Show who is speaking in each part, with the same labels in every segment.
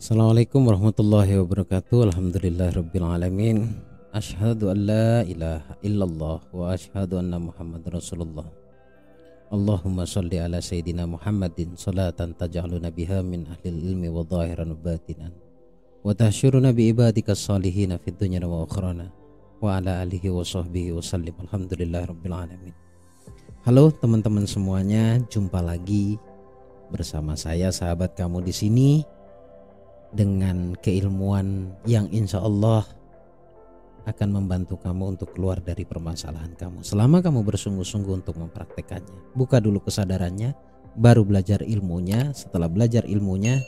Speaker 1: Assalamualaikum warahmatullahi wabarakatuh. Alhamdulillahirabbil alamin. Asyhadu an la ilaha illallah wa asyhadu anna Muhammadar Rasulullah. Allahumma shalli ala sayyidina Muhammadin salatan taj'aluna biha min ahlil ilmi wa dhahiran wa batinan wa tahsyuruna bi ibadika salihin fid dunya wa akhrana wa ala alihi wa sahbihi wa sallim. Alhamdulillahirabbil alamin. Halo teman-teman semuanya, jumpa lagi bersama saya sahabat kamu di sini dengan keilmuan yang insya Allah akan membantu kamu untuk keluar dari permasalahan kamu selama kamu bersungguh-sungguh untuk mempraktekannya. Buka dulu kesadarannya, baru belajar ilmunya. Setelah belajar ilmunya,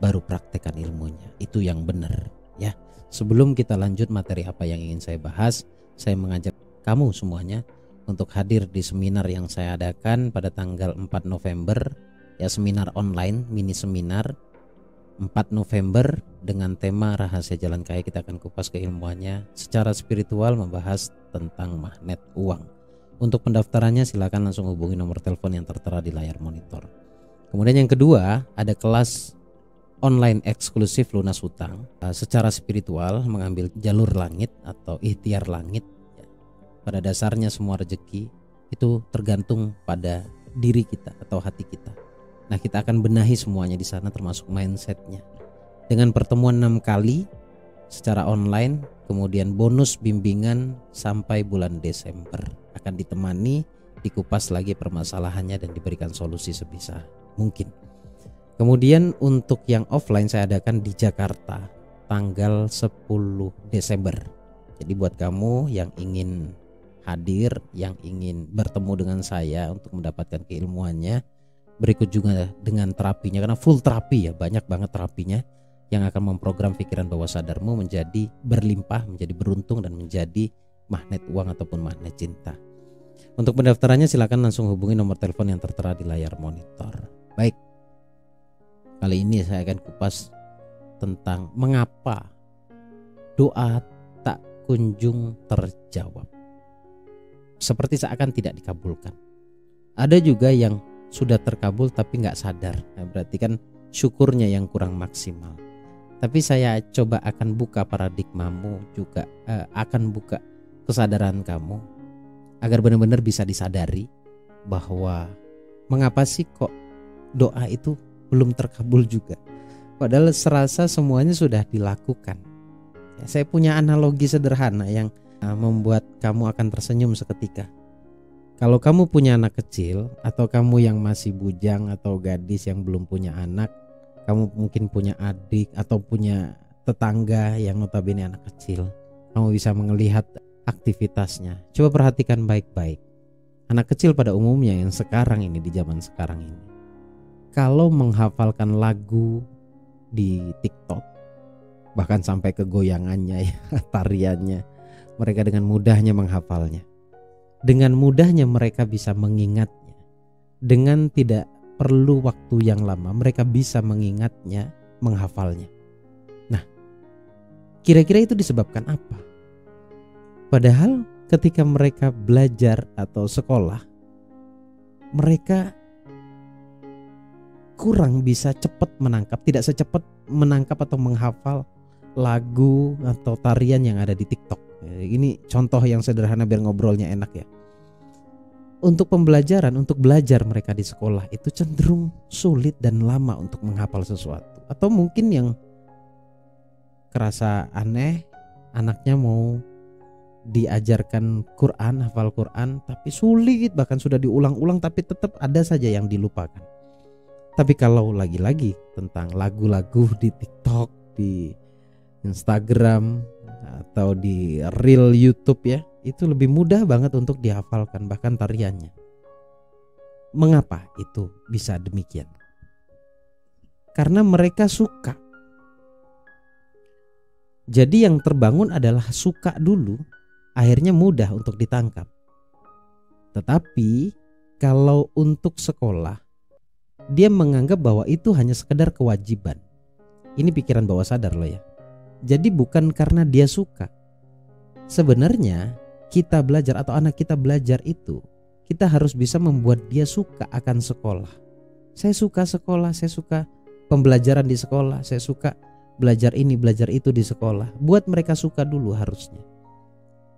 Speaker 1: baru praktekkan ilmunya. Itu yang benar ya. Sebelum kita lanjut materi apa yang ingin saya bahas, saya mengajak kamu semuanya untuk hadir di seminar yang saya adakan pada tanggal 4 November ya, seminar online, mini seminar 4 November dengan tema Rahasia Jalan Kaya. Kita akan kupas keilmuannya secara spiritual, membahas tentang magnet uang. Untuk pendaftarannya silakan langsung hubungi nomor telepon yang tertera di layar monitor. Kemudian yang kedua, ada kelas online eksklusif lunas hutang secara spiritual, mengambil jalur langit atau ikhtiar langit. Pada dasarnya semua rezeki itu tergantung pada diri kita atau hati kita. Nah, kita akan benahi semuanya di sana, termasuk mindsetnya. Dengan pertemuan 6 kali secara online, kemudian bonus bimbingan sampai bulan Desember. Akan ditemani, dikupas lagi permasalahannya dan diberikan solusi sebisa mungkin. Kemudian untuk yang offline saya adakan di Jakarta tanggal 10 Desember. Jadi buat kamu yang ingin hadir, yang ingin bertemu dengan saya untuk mendapatkan keilmuannya, berikut juga dengan terapinya, karena full terapi ya, banyak banget terapinya yang akan memprogram pikiran bawah sadarmu menjadi berlimpah, menjadi beruntung, dan menjadi magnet uang ataupun magnet cinta. Untuk pendaftarannya silakan langsung hubungi nomor telepon yang tertera di layar monitor. Baik, kali ini saya akan kupas tentang mengapa doa tak kunjung terjawab, seperti seakan tidak dikabulkan. Ada juga yang sudah terkabul tapi nggak sadar. Nah, berarti kan syukurnya yang kurang maksimal. Tapi saya coba akan buka paradigmamu juga, akan buka kesadaran kamu agar benar-benar bisa disadari bahwa mengapa sih kok doa itu belum terkabul juga, padahal serasa semuanya sudah dilakukan. Ya, saya punya analogi sederhana yang membuat kamu akan tersenyum seketika. Kalau kamu punya anak kecil, atau kamu yang masih bujang atau gadis yang belum punya anak, kamu mungkin punya adik atau punya tetangga yang notabene anak kecil, kamu bisa melihat aktivitasnya. Coba perhatikan baik-baik. Anak kecil pada umumnya yang sekarang ini, di zaman sekarang ini, kalau menghafalkan lagu di TikTok, bahkan sampai ke goyangannya ya, tariannya, mereka dengan mudahnya menghafalnya. Dengan mudahnya mereka bisa mengingatnya. Dengan tidak perlu waktu yang lama mereka bisa mengingatnya, menghafalnya. Nah, kira-kira itu disebabkan apa? Padahal ketika mereka belajar atau sekolah, mereka kurang bisa cepat menangkap, tidak secepat menangkap atau menghafal lagu atau tarian yang ada di TikTok. Ini contoh yang sederhana biar ngobrolnya enak ya. Untuk pembelajaran, untuk belajar mereka di sekolah itu cenderung sulit dan lama untuk menghafal sesuatu. Atau mungkin yang kerasa aneh, anaknya mau diajarkan Quran, hafal Quran, tapi sulit, bahkan sudah diulang-ulang tapi tetap ada saja yang dilupakan. Tapi kalau lagi-lagi tentang lagu-lagu di TikTok, di Instagram, atau di reel YouTube ya, itu lebih mudah banget untuk dihafalkan, bahkan tariannya. Mengapa itu bisa demikian? Karena mereka suka. Jadi yang terbangun adalah suka dulu, akhirnya mudah untuk ditangkap. Tetapi kalau untuk sekolah, dia menganggap bahwa itu hanya sekedar kewajiban. Ini pikiran bawah sadar loh ya. Jadi bukan karena dia suka. Sebenarnya kita belajar atau anak kita belajar itu, kita harus bisa membuat dia suka akan sekolah. Saya suka sekolah, saya suka pembelajaran di sekolah, saya suka belajar ini, belajar itu di sekolah. Buat mereka suka dulu harusnya.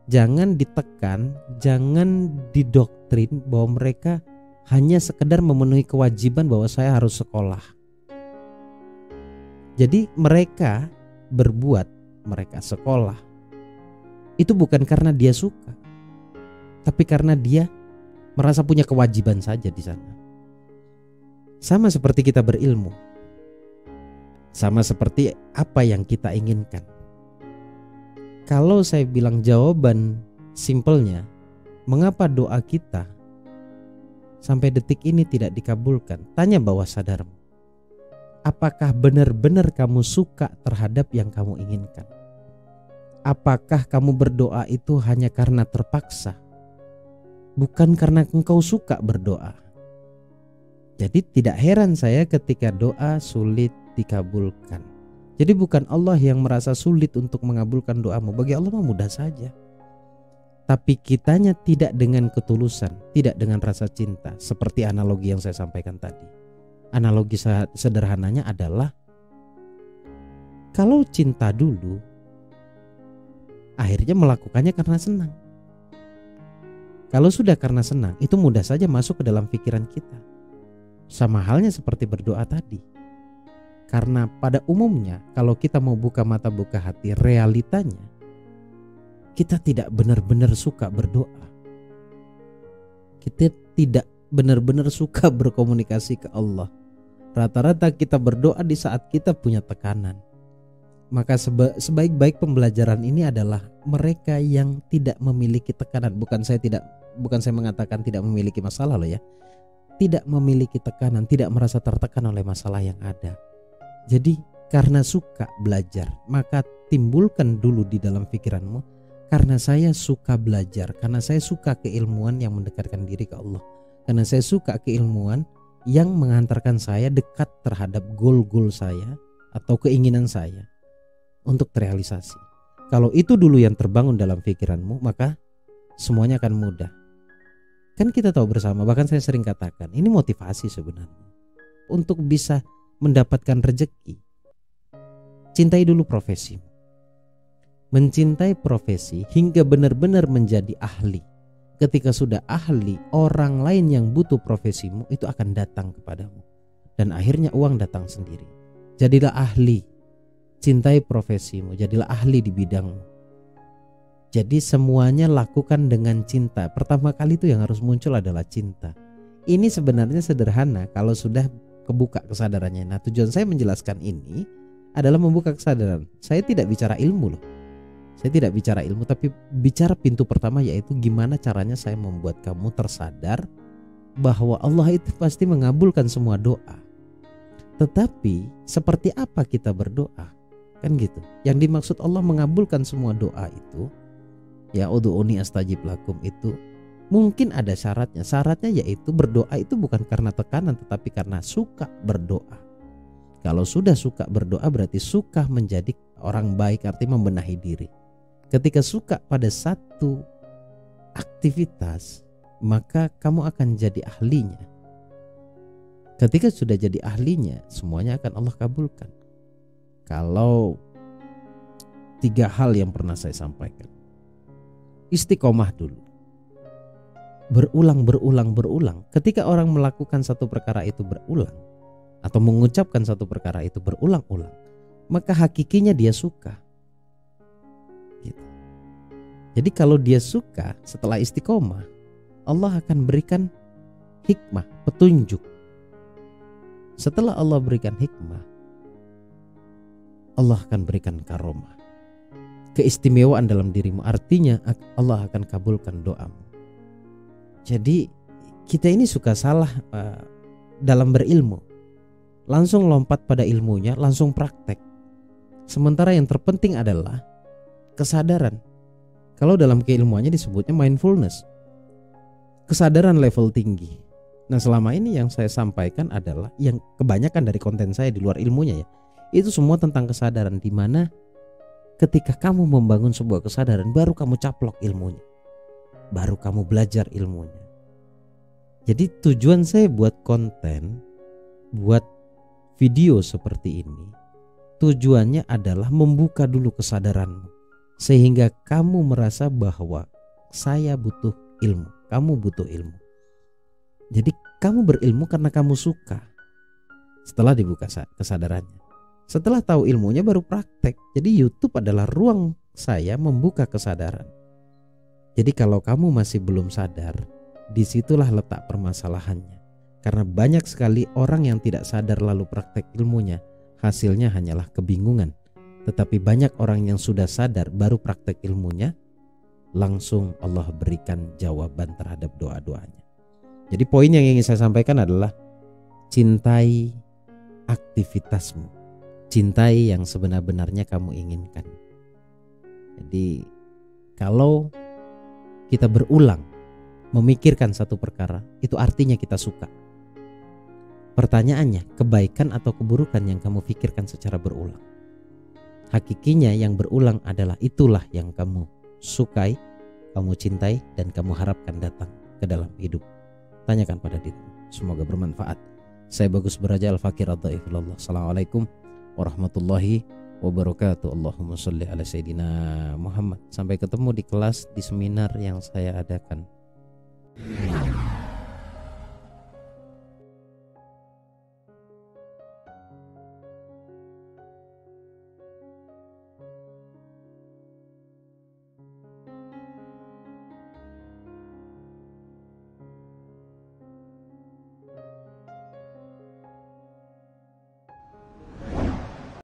Speaker 1: Jangan ditekan, jangan didoktrin bahwa mereka hanya sekedar memenuhi kewajiban bahwa saya harus sekolah. Jadi mereka berbuat, mereka sekolah, itu bukan karena dia suka, tapi karena dia merasa punya kewajiban saja di sana. Sama seperti kita berilmu, sama seperti apa yang kita inginkan. Kalau saya bilang jawaban simpelnya, mengapa doa kita sampai detik ini tidak dikabulkan? Tanya bawah sadarmu. Apakah benar-benar kamu suka terhadap yang kamu inginkan? Apakah kamu berdoa itu hanya karena terpaksa? Bukan karena engkau suka berdoa. Jadi tidak heran saya ketika doa sulit dikabulkan. Jadi bukan Allah yang merasa sulit untuk mengabulkan doamu. Bagi Allah mah mudah saja. Tapi kitanya tidak dengan ketulusan, tidak dengan rasa cinta. Seperti analogi yang saya sampaikan tadi. Analogi sederhananya adalah, kalau cinta dulu, akhirnya melakukannya karena senang. Kalau sudah karena senang, itu mudah saja masuk ke dalam pikiran kita. Sama halnya seperti berdoa tadi. Karena pada umumnya kalau kita mau buka mata buka hati, realitanya kita tidak benar-benar suka berdoa. Kita tidak benar-benar suka berkomunikasi ke Allah. Rata-rata kita berdoa di saat kita punya tekanan. Maka sebaik-baik pembelajaran ini adalah mereka yang tidak memiliki tekanan. Bukan saya mengatakan tidak memiliki masalah loh ya. Tidak memiliki tekanan, tidak merasa tertekan oleh masalah yang ada. Jadi karena suka belajar, maka timbulkan dulu di dalam pikiranmu, karena saya suka belajar, karena saya suka keilmuan yang mendekatkan diri ke Allah, karena saya suka keilmuan yang mengantarkan saya dekat terhadap goal-goal saya atau keinginan saya untuk terrealisasi. Kalau itu dulu yang terbangun dalam pikiranmu, maka semuanya akan mudah. Kan kita tahu bersama, bahkan saya sering katakan, ini motivasi sebenarnya untuk bisa mendapatkan rezeki. Cintai dulu profesi. Mencintai profesi hingga benar-benar menjadi ahli. Ketika sudah ahli, orang lain yang butuh profesimu itu akan datang kepadamu. Dan akhirnya uang datang sendiri. Jadilah ahli. Cintai profesimu, jadilah ahli di bidangmu. Jadi semuanya lakukan dengan cinta. Pertama kali itu yang harus muncul adalah cinta. Ini sebenarnya sederhana kalau sudah kebuka kesadarannya. Nah, tujuan saya menjelaskan ini adalah membuka kesadaran. Saya tidak bicara ilmu loh. Saya tidak bicara ilmu, tapi bicara pintu pertama, yaitu gimana caranya saya membuat kamu tersadar bahwa Allah itu pasti mengabulkan semua doa. Tetapi seperti apa kita berdoa? Kan gitu. Yang dimaksud Allah mengabulkan semua doa itu, ya ud'uni astajib lakum, itu mungkin ada syaratnya. Syaratnya yaitu berdoa itu bukan karena tekanan, tetapi karena suka berdoa. Kalau sudah suka berdoa berarti suka menjadi orang baik, artinya membenahi diri. Ketika suka pada satu aktivitas, maka kamu akan jadi ahlinya. Ketika sudah jadi ahlinya, semuanya akan Allah kabulkan. Kalau 3 hal yang pernah saya sampaikan. Istiqomah dulu. Berulang. Ketika orang melakukan satu perkara itu berulang, atau mengucapkan satu perkara itu berulang-ulang, maka hakikinya dia suka. Gitu. Jadi kalau dia suka, setelah istiqomah, Allah akan berikan hikmah, petunjuk. Setelah Allah berikan hikmah, Allah akan berikan karomah, keistimewaan dalam dirimu. Artinya Allah akan kabulkan doamu. Jadi kita ini suka salah dalam berilmu. Langsung lompat pada ilmunya, langsung praktek. Sementara yang terpenting adalah kesadaran. Kalau dalam keilmuannya disebutnya mindfulness, kesadaran level tinggi. Nah, selama ini yang saya sampaikan adalah yang kebanyakan dari konten saya di luar ilmunya ya, itu semua tentang kesadaran, di mana ketika kamu membangun sebuah kesadaran, baru kamu caplok ilmunya, baru kamu belajar ilmunya. Jadi tujuan saya buat konten, buat video seperti ini tujuannya adalah membuka dulu kesadaranmu, sehingga kamu merasa bahwa saya butuh ilmu, kamu butuh ilmu. Jadi kamu berilmu karena kamu suka. Setelah dibuka kesadarannya, setelah tahu ilmunya baru praktek. Jadi YouTube adalah ruang saya membuka kesadaran. Jadi kalau kamu masih belum sadar, disitulah letak permasalahannya. Karena banyak sekali orang yang tidak sadar lalu praktek ilmunya, hasilnya hanyalah kebingungan. Tetapi banyak orang yang sudah sadar baru praktek ilmunya, langsung Allah berikan jawaban terhadap doa-doanya. Jadi poin yang ingin saya sampaikan adalah cintai aktivitasmu, cintai yang sebenar-benarnya kamu inginkan. Jadi kalau kita berulang memikirkan satu perkara, itu artinya kita suka. Pertanyaannya, kebaikan atau keburukan yang kamu pikirkan secara berulang? Hakikinya yang berulang adalah itulah yang kamu sukai, kamu cintai, dan kamu harapkan datang ke dalam hidup. Tanyakan pada dirimu. Semoga bermanfaat. Saya Bagus Baraja Al-Fakir Ad-Dhaifullah. Assalamualaikum warahmatullahi wabarakatuh. Allahumma sholli ala Sayyidina Muhammad. Sampai ketemu di kelas, di seminar yang saya adakan.